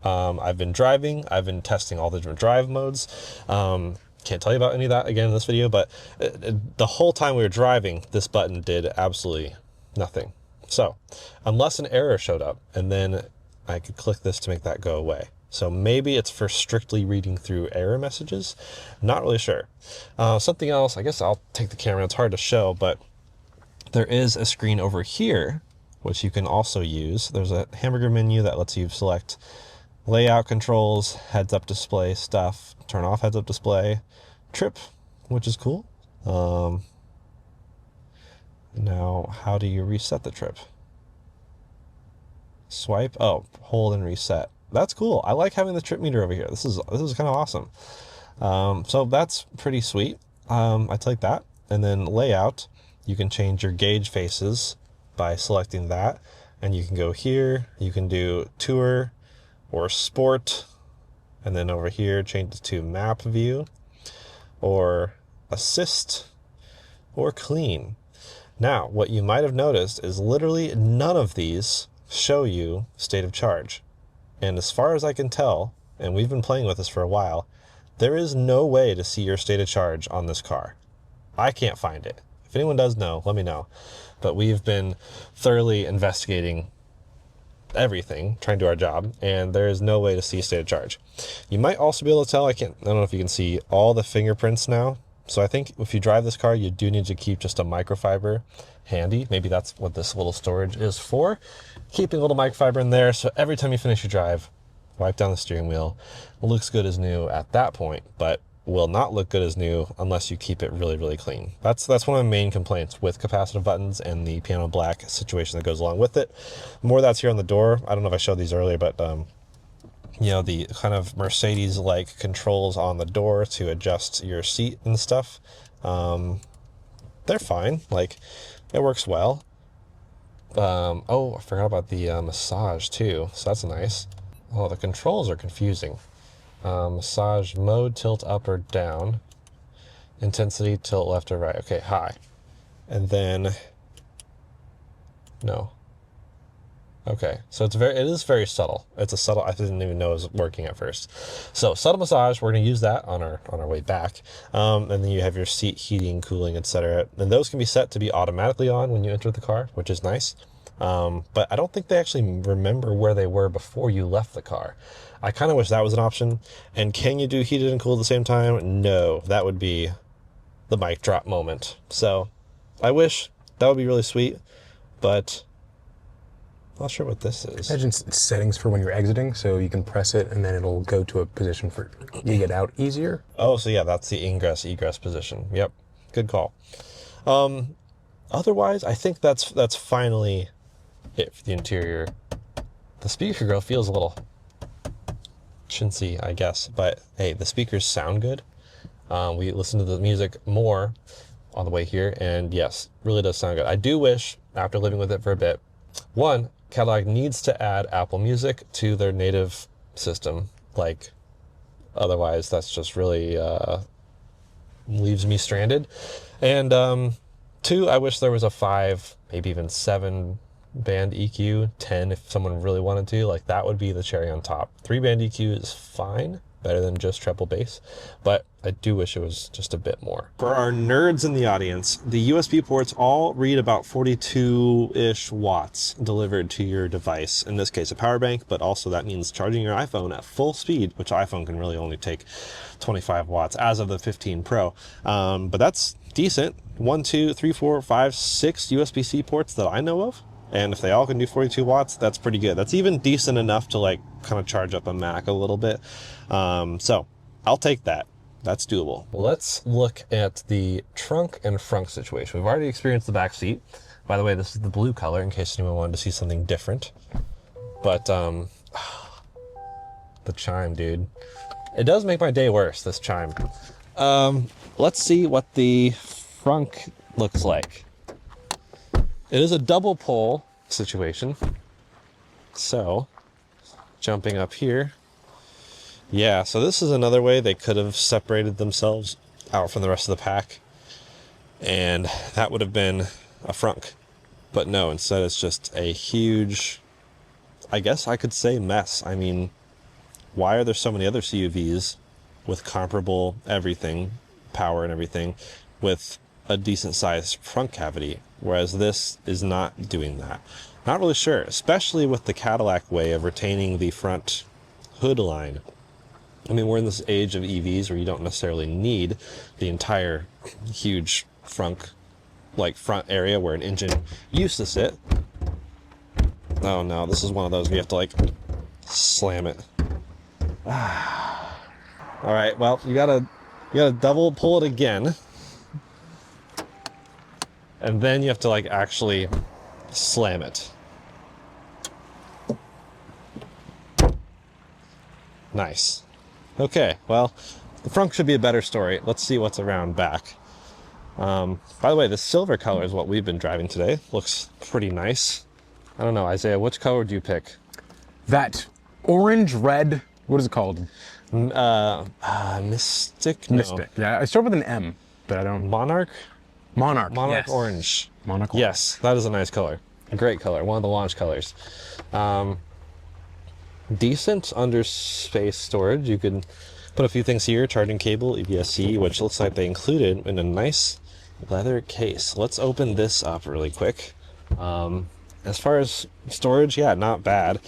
I've been driving, I've been testing all the different drive modes. Can't tell you about any of that again in this video, but the whole time we were driving, this button did absolutely nothing. So unless an error showed up, and then I could click this to make that go away. So maybe it's for strictly reading through error messages. Not really sure. Something else, I guess I'll take the camera. It's hard to show, but there is a screen over here, which you can also use. There's a hamburger menu that lets you select layout controls, heads up display stuff, turn off heads up display, trip, which is cool. Now, how do you reset the trip? Swipe, oh, hold and reset. That's cool. I like having the trip meter over here. This is kind of awesome. So that's pretty sweet. I like that. And then layout, you can change your gauge faces by selecting that, and you can go here. You can do tour or sport, and then over here change it to map view or assist, or clean. Now, what you might have noticed is literally none of these show you state of charge. And as far as I can tell, and we've been playing with this for a while, there is no way to see your state of charge on this car. I can't find it. If anyone does know, let me know. But we've been thoroughly investigating everything, trying to do our job, and there is no way to see state of charge. You might also be able to tell, I don't know if you can see all the fingerprints now. So I think if you drive this car, you do need to keep just a microfiber handy. Maybe that's what this little storage is for. Keeping a little microfiber in there, so every time you finish your drive, wipe down the steering wheel. It looks good as new at that point, but will not look good as new unless you keep it really, really clean. That's one of my main complaints with capacitive buttons and the piano black situation that goes along with it. More that's here on the door. I don't know if I showed these earlier, but you know, the kind of Mercedes-like controls on the door to adjust your seat and stuff, they're fine. Like, it works well. Oh, I forgot about the massage too, so that's nice. Oh, the controls are confusing. Massage mode, tilt up or down. Intensity, tilt left or right. Okay, high. And then, no. Okay, so it is very subtle. It's a subtle, I didn't even know it was working at first. So subtle massage, we're gonna use that on our way back. And then you have your seat heating, cooling, etc. And those can be set to be automatically on when you enter the car, which is nice. But I don't think they actually remember where they were before you left the car. I kind of wish that was an option. And can you do heated and cooled at the same time? No, that would be the mic drop moment. So I wish that would be really sweet, but not sure what this is. Imagine settings for when you're exiting, so you can press it and then it'll go to a position for you to get out easier. Oh, so yeah, that's the ingress egress position. Yep, good call. Otherwise, I think that's finally it for the interior. The speaker grill feels a little chintzy, I guess, but hey, the speakers sound good. We listen to the music more on the way here, and yes, really does sound good. I do wish, after living with it for a bit, one, Cadillac needs to add Apple Music to their native system. Like, otherwise that's just really leaves me stranded. And two, I wish there was a 5, maybe even 7 band EQ, 10 if someone really wanted to. Like, that would be the cherry on top. 3 band EQ is fine, better than just treble bass, but I do wish it was just a bit more. For our nerds in the audience, the USB ports all read about 42-ish watts delivered to your device. In this case, a power bank, but also that means charging your iPhone at full speed, which iPhone can really only take 25 watts as of the 15 Pro. But that's decent. 1, 2, 3, 4, 5, 6 USB-C ports that I know of. And if they all can do 42 watts, that's pretty good. That's even decent enough to like kind of charge up a Mac a little bit. So I'll take that. That's doable. Let's look at the trunk and frunk situation. We've already experienced the back seat. By the way, this is the blue color in case anyone wanted to see something different. But the chime, dude. It does make my day worse, this chime. Let's see what the frunk looks like. It is a double pole situation. So, jumping up here. Yeah, so this is another way they could have separated themselves out from the rest of the pack. And that would have been a frunk. But no, instead it's just a huge, I guess I could say, mess. I mean, why are there so many other CUVs with comparable everything, power and everything, with a decent sized front cavity, whereas this is not doing that? Not really sure, especially with the Cadillac way of retaining the front hood line. I mean, we're in this age of EVs where you don't necessarily need the entire huge front area where an engine used to sit. Oh no, this is one of those where you have to like slam it. All right, well, you gotta double pull it again. And then you have to like actually slam it. Nice. Okay, well, the front should be a better story. Let's see what's around back. By the way, the silver color is what we've been driving today. Looks pretty nice. I don't know, Isaiah, which color do you pick? That orange, red, what is it called? Mystic? No. Mystic, yeah. I start with an M, but I don't... Monarch? Monarch. Monarch yes. orange. Monarch orange. Yes, that is a nice color. A great color. One of the launch colors. Decent under space storage. You can put a few things here. Charging cable, EVCS, which looks like they included in a nice leather case. Let's open this up really quick. As far as storage, yeah, not bad.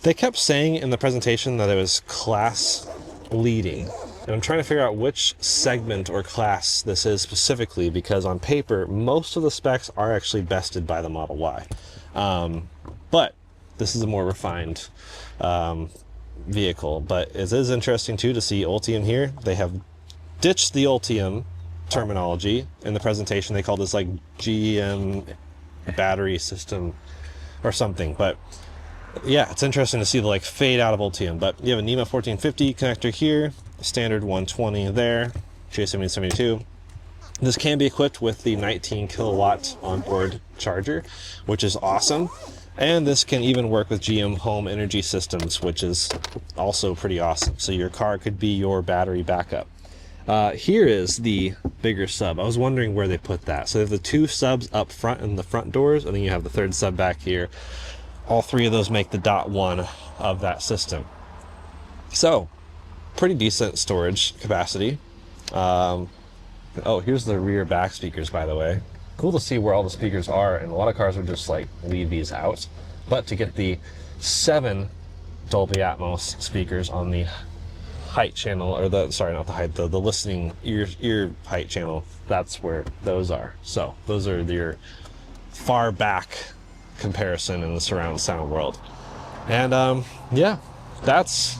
They kept saying in the presentation that it was class leading. And I'm trying to figure out which segment or class this is specifically, because on paper, most of the specs are actually bested by the Model Y. But this is a more refined vehicle. But it is interesting too to see Ultium here. They have ditched the Ultium terminology in the presentation. They call this like GM battery system or something. But yeah, it's interesting to see the like fade out of Ultium. But you have a NEMA 1450 connector here, standard 120 there, J7072. This can be equipped with the 19 kilowatt onboard charger, which is awesome. And this can even work with GM home energy systems, which is also pretty awesome. So your car could be your battery backup. Here is the bigger sub. I was wondering where they put that. So they have the two subs up front in the front doors, and then you have the third sub back here. All three of those make the .1 of that system. So pretty decent storage capacity. Oh, here's the rear back speakers, by the way. Cool to see where all the speakers are, and a lot of cars would just like leave these out. But to get the 7 Dolby Atmos speakers on the height channel, or the, sorry, not the height, the listening ear height channel, that's where those are. So those are your far back comparison in the surround sound world. And yeah, that's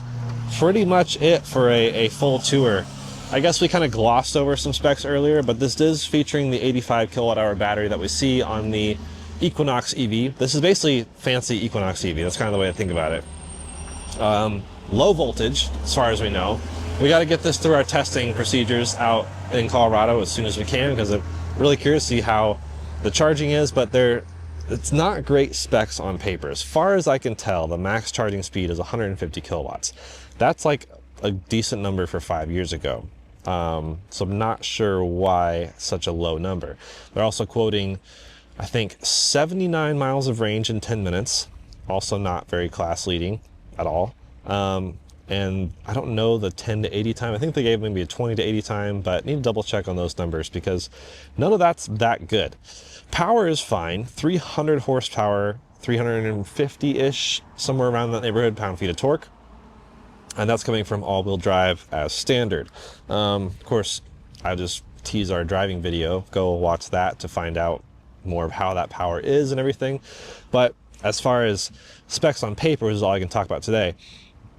pretty much it for a full tour. I guess we kind of glossed over some specs earlier, but this is featuring the 85 kilowatt hour battery that we see on the Equinox EV. This is basically fancy Equinox EV. That's kind of the way I think about it. Low voltage, as far as we know. We got to get this through our testing procedures out in Colorado as soon as we can, because I'm really curious to see how the charging is, but it's not great specs on paper. As far as I can tell, the max charging speed is 150 kilowatts. That's like a decent number for 5 years ago. So I'm not sure why such a low number. They're also quoting, I think, 79 miles of range in 10 minutes. Also not very class leading at all. And I don't know the 10 to 80 time. I think they gave maybe a 20 to 80 time, but need to double check on those numbers because none of that's that good. Power is fine, 300 horsepower, 350-ish, somewhere around that neighborhood, pound-feet of torque. And that's coming from all-wheel drive as standard. Of course, I just tease our driving video. Go watch that to find out more of how that power is and everything. But as far as specs on paper, which is all I can talk about today,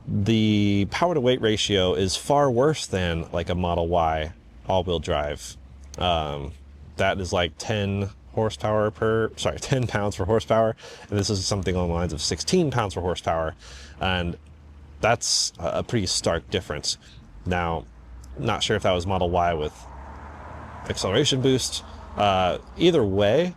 the power to weight ratio is far worse than like a Model Y all-wheel drive. That is like 10 pounds per horsepower. And this is something along the lines of 16 pounds per horsepower. And that's a pretty stark difference. Now, not sure if that was Model Y with acceleration boost. Either way,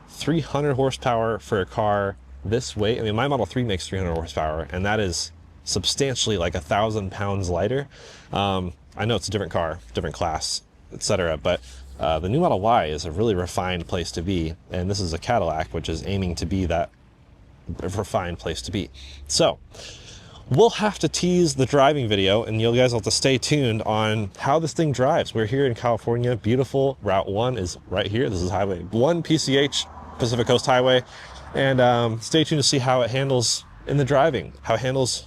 300 horsepower for a car this weight. I mean, my Model 3 makes 300 horsepower, and that is substantially like 1,000 pounds lighter. I know it's a different car, different class, etc. But the new Model Y is a really refined place to be, and this is a Cadillac, which is aiming to be that refined place to be. So we'll have to tease the driving video, and you guys will have to stay tuned on how this thing drives. We're here in California, beautiful. Route 1 is right here. This is Highway 1 PCH, Pacific Coast Highway. And stay tuned to see how it handles in the driving, how it handles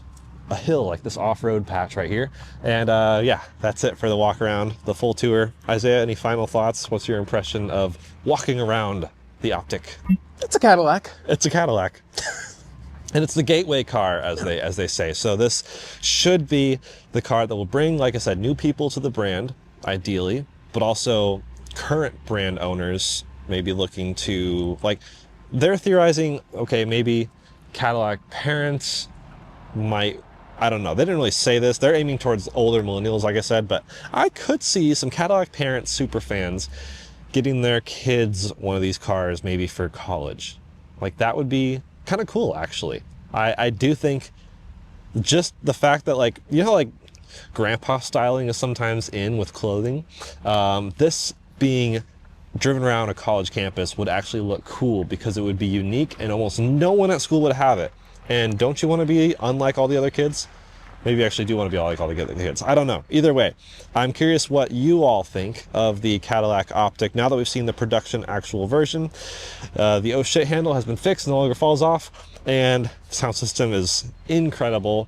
a hill like this off-road patch right here. And yeah, that's it for the walk around, the full tour. Isaiah, any final thoughts? What's your impression of walking around the Optiq? It's a Cadillac. It's a Cadillac. And it's the gateway car, as they say. So this should be the car that will bring, like I said, new people to the brand, ideally, but also current brand owners maybe looking to, like, they're theorizing, okay, maybe Cadillac parents might, I don't know. They didn't really say this. They're aiming towards older millennials, like I said, but I could see some Cadillac parents, super fans, getting their kids one of these cars maybe for college. Like, that would be kind of cool, actually. I do think just the fact that, like, you know, like grandpa styling is sometimes in with clothing. This being driven around a college campus would actually look cool because it would be unique and almost no one at school would have it. And don't you want to be unlike all the other kids? Maybe you actually do want to be like all the other kids. I don't know. Either way, I'm curious what you all think of the Cadillac Optiq now that we've seen the production actual version. The oh shit handle has been fixed, no longer falls off, and sound system is incredible.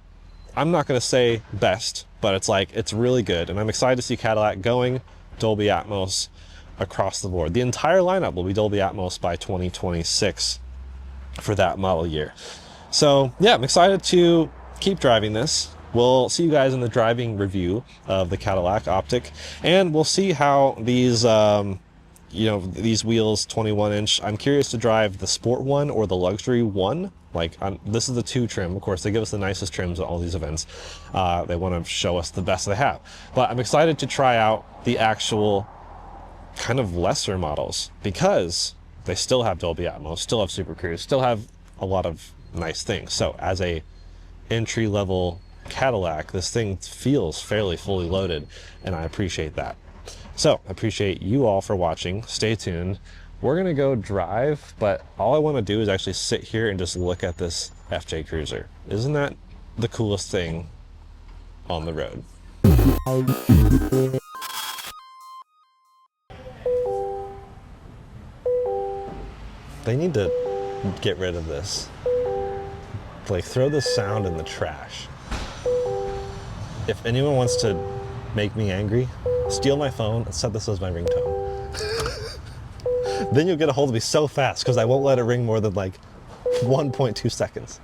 I'm not going to say best, but it's really good, and I'm excited to see Cadillac going Dolby Atmos across the board. The entire lineup will be Dolby Atmos by 2026 for that model year. So yeah, I'm excited to keep driving this. We'll see you guys in the driving review of the Cadillac Optiq, and we'll see how these these wheels, 21-inch. I'm curious to drive the sport one or the luxury one. This is the 2 trim. Of course, they give us the nicest trims at all these events. They want to show us the best they have. But I'm excited to try out the actual kind of lesser models because they still have Dolby Atmos, still have Super Cruise, still have a lot of nice things. So as a entry-level Cadillac, this thing feels fairly fully loaded, and I appreciate that. So I appreciate you all for watching. Stay tuned. We're gonna go drive, but all I want to do is actually sit here and just look at this FJ Cruiser. Isn't that the coolest thing on the road? They need to get rid of this. Throw this sound in the trash. If anyone wants to make me angry, steal my phone and set this as my ringtone. Then you'll get a hold of me so fast because I won't let it ring more than 1.2 seconds.